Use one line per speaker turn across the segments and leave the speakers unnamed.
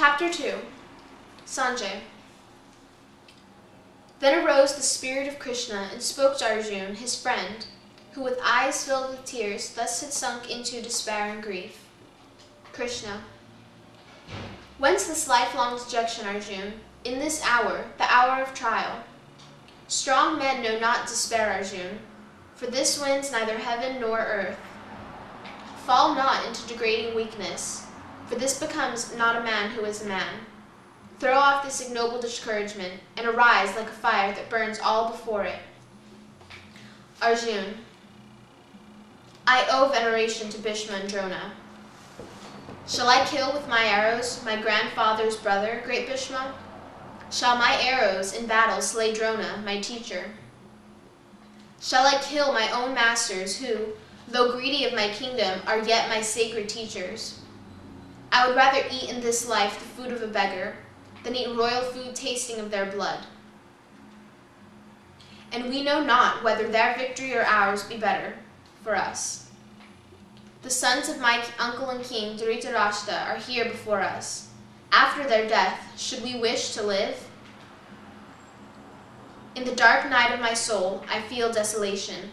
Chapter 2. Sanjay. Then arose the spirit of Krishna and spoke to Arjuna, his friend, who with eyes filled with tears thus had sunk into despair and grief. Krishna. Whence this lifelong dejection, Arjuna, in this hour, the hour of trial? Strong men know not despair, Arjuna, for this wins neither heaven nor earth. Fall not into degrading weakness, for this becomes not a man who is a man. Throw off this ignoble discouragement, and arise like a fire that burns all before it. Arjuna. I owe veneration to Bhishma and Drona. Shall I kill with my arrows my grandfather's brother, great Bhishma? Shall my arrows in battle slay Drona, my teacher? Shall I kill my own masters who, though greedy of my kingdom, are yet my sacred teachers? I would rather eat in this life the food of a beggar than eat royal food tasting of their blood. And we know not whether their victory or ours be better for us. The sons of my uncle and king Dhritarashtra are here before us. After their death, should we wish to live? In the dark night of my soul, I feel desolation.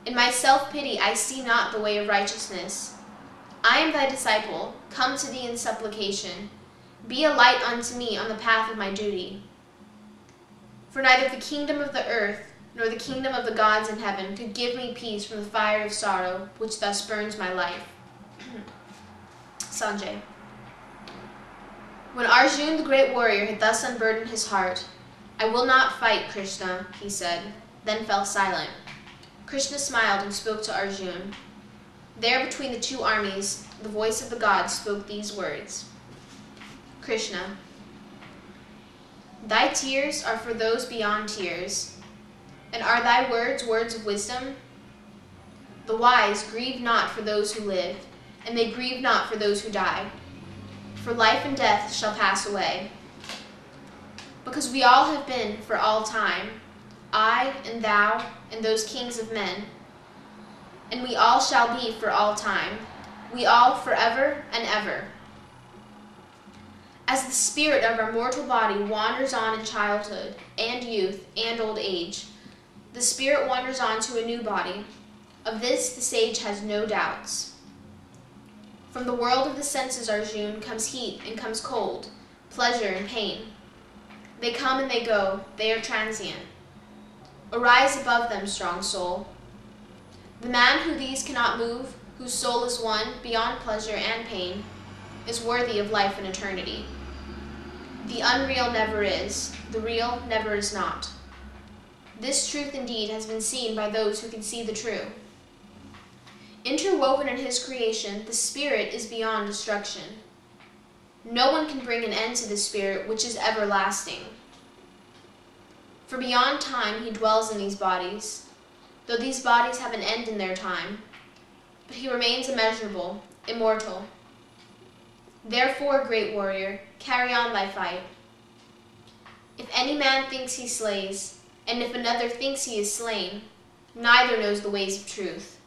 In my self-pity, I see not the way of righteousness. I am thy disciple, come to thee in supplication. Be a light unto me on the path of my duty. For neither the kingdom of the earth nor the kingdom of the gods in heaven could give me peace from the fire of sorrow which thus burns my life. Sanjay. When Arjuna the great warrior had thus unburdened his heart, I will not fight, Krishna, he said, then fell silent. Krishna smiled and spoke to Arjuna. There between the two armies, the voice of the gods spoke these words. Krishna. Thy tears are for those beyond tears, and are thy words words of wisdom? The wise grieve not for those who live, and they grieve not for those who die. For life and death shall pass away. Because we all have been for all time, I and thou and those kings of men, and we all shall be for all time, we all forever and ever. As the spirit of our mortal body wanders on in childhood and youth and old age, the spirit wanders on to a new body. Of this the sage has no doubts. From the world of the senses, Arjuna, comes heat and comes cold, pleasure and pain. They come and they go, they are transient. Arise above them, strong soul. The man who these cannot move, whose soul is one beyond pleasure and pain, is worthy of life and eternity. The unreal never is, the real never is not. This truth indeed has been seen by those who can see the true. Interwoven in his creation, the spirit is beyond destruction. No one can bring an end to the spirit which is everlasting. For beyond time he dwells in these bodies, though these bodies have an end in their time, but he remains immeasurable, immortal. Therefore, great warrior, carry on thy fight. If any man thinks he slays, and if another thinks he is slain, neither knows the ways of truth.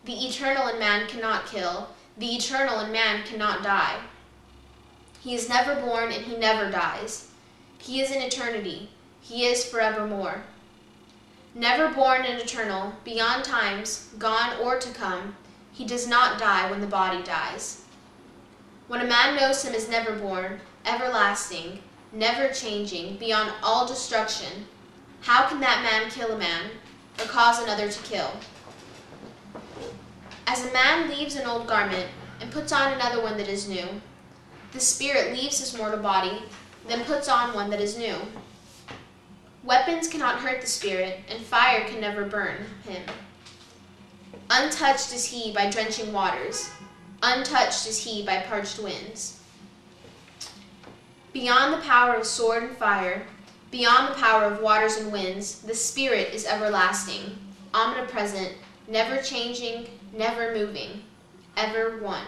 The eternal in man cannot kill, the eternal in man cannot die. He is never born and he never dies. He is in eternity, he is forevermore. Never born and eternal, beyond times, gone or to come, he does not die when the body dies. When a man knows him as never born, everlasting, never changing, beyond all destruction, how can that man kill a man, or cause another to kill? As a man leaves an old garment, and puts on another one that is new, the spirit leaves his mortal body, then puts on one that is new. Weapons cannot hurt the spirit, and fire can never burn him. Untouched is he by drenching waters, untouched is he by parched winds. Beyond the power of sword and fire, beyond the power of waters and winds, the spirit is everlasting, omnipresent, never changing, never moving, ever one.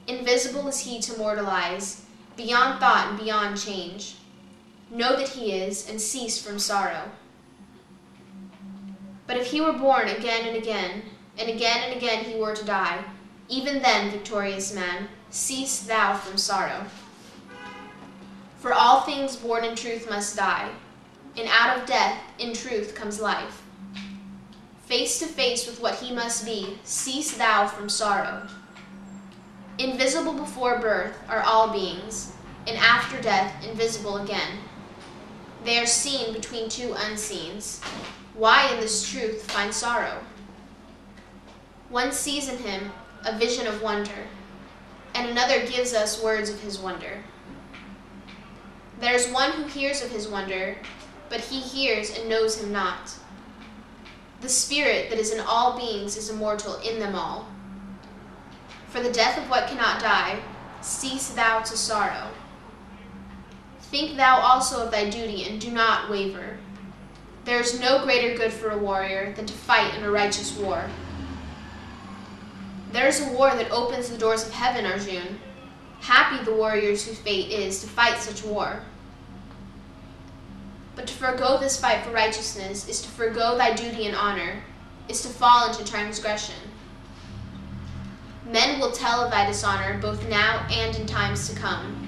Invisible is he to mortal eyes, beyond thought and beyond change. Know that he is, and cease from sorrow. But if he were born again and again, and again he were to die, Even then, victorious man, cease thou from sorrow. For all things born in truth must die, and out of death in truth comes life. Face to face with what he must be, cease thou from sorrow. Invisible before birth are all beings, and after death invisible again. They are seen between two unseens. Why in this truth find sorrow? One sees in him a vision of wonder, and another gives us words of his wonder. There is one who hears of his wonder, but he hears and knows him not. The spirit that is in all beings is immortal in them all. For the death of what cannot die, cease thou to sorrow. Think thou also of thy duty, and do not waver. There is no greater good for a warrior than to fight in a righteous war. There is a war that opens the doors of heaven, Arjun. Happy the warriors whose fate is to fight such war. But to forego this fight for righteousness is to forego thy duty and honor, is to fall into transgression. Men will tell of thy dishonor both now and in times to come.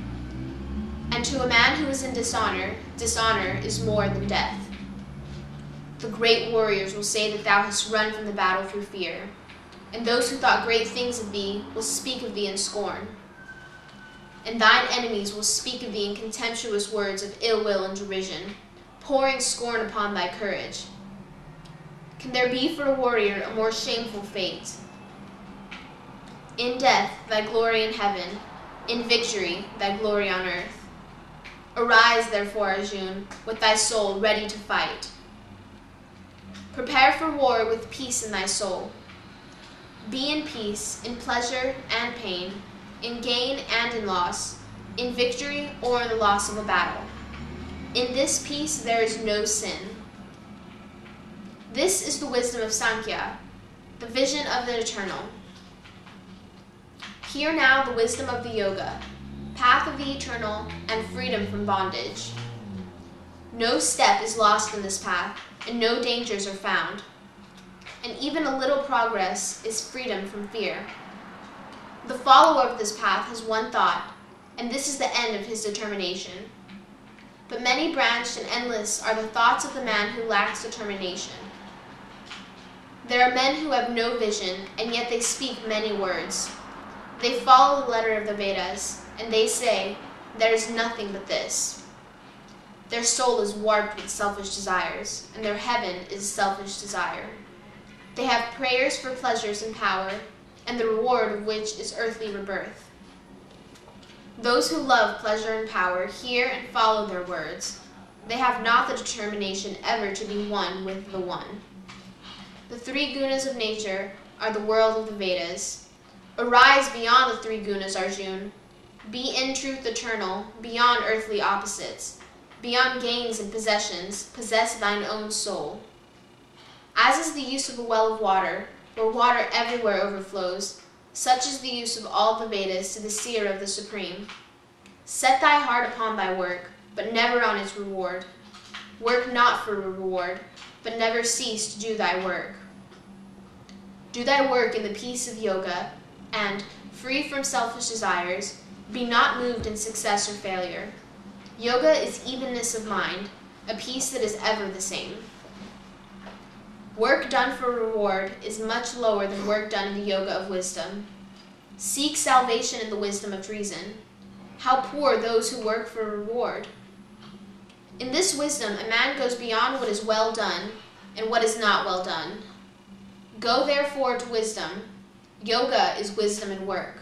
And to a man who is in dishonor, dishonor is more than death. The great warriors will say that thou hast run from the battle through fear, and those who thought great things of thee will speak of thee in scorn. And thine enemies will speak of thee in contemptuous words of ill will and derision, pouring scorn upon thy courage. Can there be for a warrior a more shameful fate? In death thy glory in heaven, in victory thy glory on earth. Arise, therefore, Arjun, with thy soul ready to fight. Prepare for war with peace in thy soul. Be in peace, in pleasure and pain, in gain and in loss, in victory or in the loss of a battle. In this peace there is no sin. This is the wisdom of Sankhya, the vision of the eternal. Hear now the wisdom of the yoga, path of the eternal, and freedom from bondage. No step is lost in this path, and no dangers are found. And even a little progress is freedom from fear. The follower of this path has one thought, and this is the end of his determination. But many branched and endless are the thoughts of the man who lacks determination. There are men who have no vision, and yet they speak many words. They follow the letter of the Vedas, and they say, there is nothing but this. Their soul is warped with selfish desires, and their heaven is selfish desire. They have prayers for pleasures and power, and the reward of which is earthly rebirth. Those who love pleasure and power hear and follow their words. They have not the determination ever to be one with the one. The three gunas of nature are the world of the Vedas. Arise beyond the three gunas, Arjun. Be in truth eternal, beyond earthly opposites. Beyond gains and possessions, possess thine own soul. As is the use of a well of water, where water everywhere overflows, such is the use of all the Vedas to the seer of the Supreme. Set thy heart upon thy work, but never on its reward. Work not for a reward, but never cease to do thy work. Do thy work in the peace of yoga, and, free from selfish desires, be not moved in success or failure. Yoga is evenness of mind, a peace that is ever the same. Work done for reward is much lower than work done in the yoga of wisdom. Seek salvation in the wisdom of reason. How poor those who work for reward. In this wisdom, a man goes beyond what is well done and what is not well done. Go therefore to wisdom. Yoga is wisdom and work.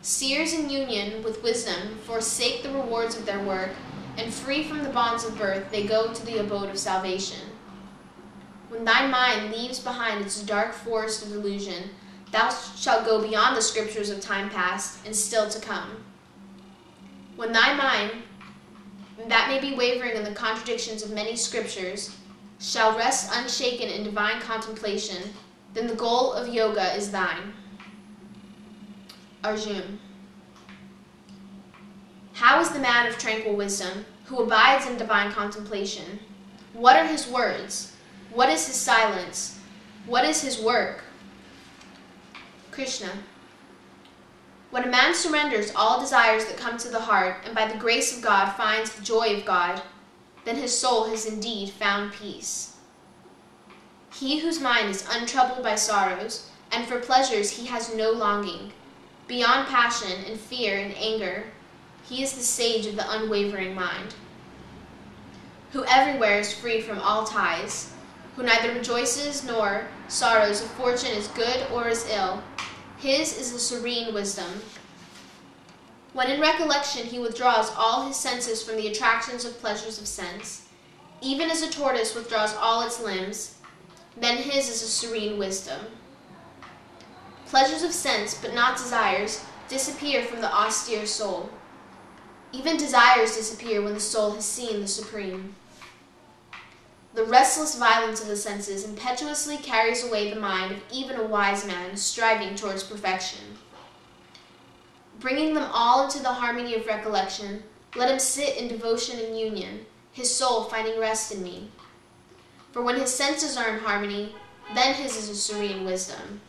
Seers in union with wisdom forsake the rewards of their work, and free from the bonds of birth, they go to the abode of salvation. When thy mind leaves behind its dark forest of illusion, thou shalt go beyond the scriptures of time past and still to come. When thy mind, that may be wavering in the contradictions of many scriptures, shall rest unshaken in divine contemplation, then the goal of yoga is thine. Arjun. How is the man of tranquil wisdom, who abides in divine contemplation? What are his words? What is his silence? What is his work? Krishna. When a man surrenders all desires that come to the heart, and by the grace of God finds the joy of God, then his soul has indeed found peace. He whose mind is untroubled by sorrows, and for pleasures he has no longing, beyond passion and fear and anger, he is the sage of the unwavering mind. Who everywhere is free from all ties, who neither rejoices nor sorrows if fortune is good or is ill, his is a serene wisdom. When in recollection he withdraws all his senses from the attractions of pleasures of sense, even as a tortoise withdraws all its limbs, then his is a serene wisdom. Pleasures of sense, but not desires, disappear from the austere soul. Even desires disappear when the soul has seen the Supreme. The restless violence of the senses impetuously carries away the mind of even a wise man striving towards perfection. Bringing them all into the harmony of recollection, let him sit in devotion and union, his soul finding rest in me. For when his senses are in harmony, then his is a serene wisdom.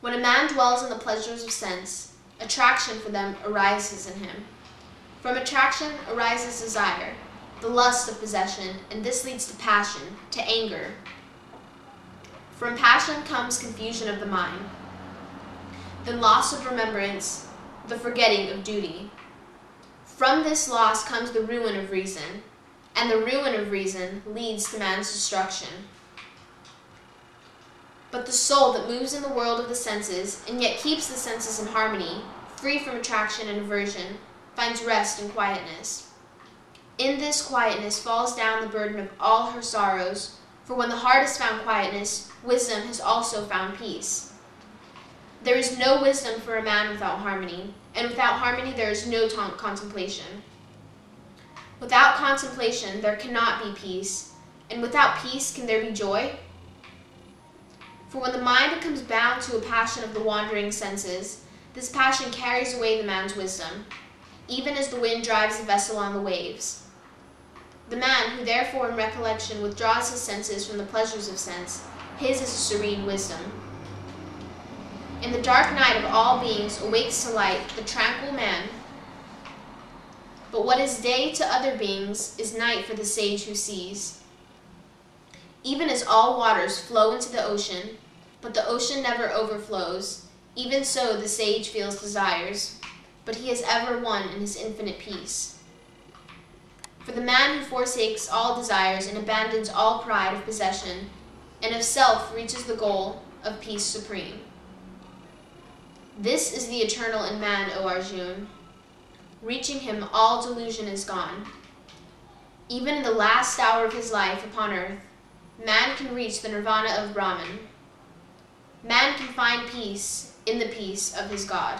When a man dwells in the pleasures of sense, attraction for them arises in him. From attraction arises desire, the lust of possession, and this leads to passion, to anger. From passion comes confusion of the mind, then loss of remembrance, the forgetting of duty. From this loss comes the ruin of reason, and the ruin of reason leads to man's destruction. But the soul that moves in the world of the senses, and yet keeps the senses in harmony, free from attraction and aversion, finds rest and quietness. In this quietness falls down the burden of all her sorrows, for when the heart has found quietness, wisdom has also found peace. There is no wisdom for a man without harmony, and without harmony there is no contemplation. Without contemplation there cannot be peace, and without peace can there be joy? For when the mind becomes bound to a passion of the wandering senses, this passion carries away the man's wisdom, even as the wind drives a vessel on the waves. The man who therefore in recollection withdraws his senses from the pleasures of sense, his is a serene wisdom. In the dark night of all beings awakes to light the tranquil man. But what is day to other beings is night for the sage who sees. Even as all waters flow into the ocean, but the ocean never overflows, even so the sage feels desires, but he is ever one in his infinite peace. For the man who forsakes all desires and abandons all pride of possession, and of self reaches the goal of peace supreme. This is the eternal in man, O Arjun. Reaching him, all delusion is gone. Even in the last hour of his life upon earth, man can reach the nirvana of Brahman. Man can find peace in the peace of his God.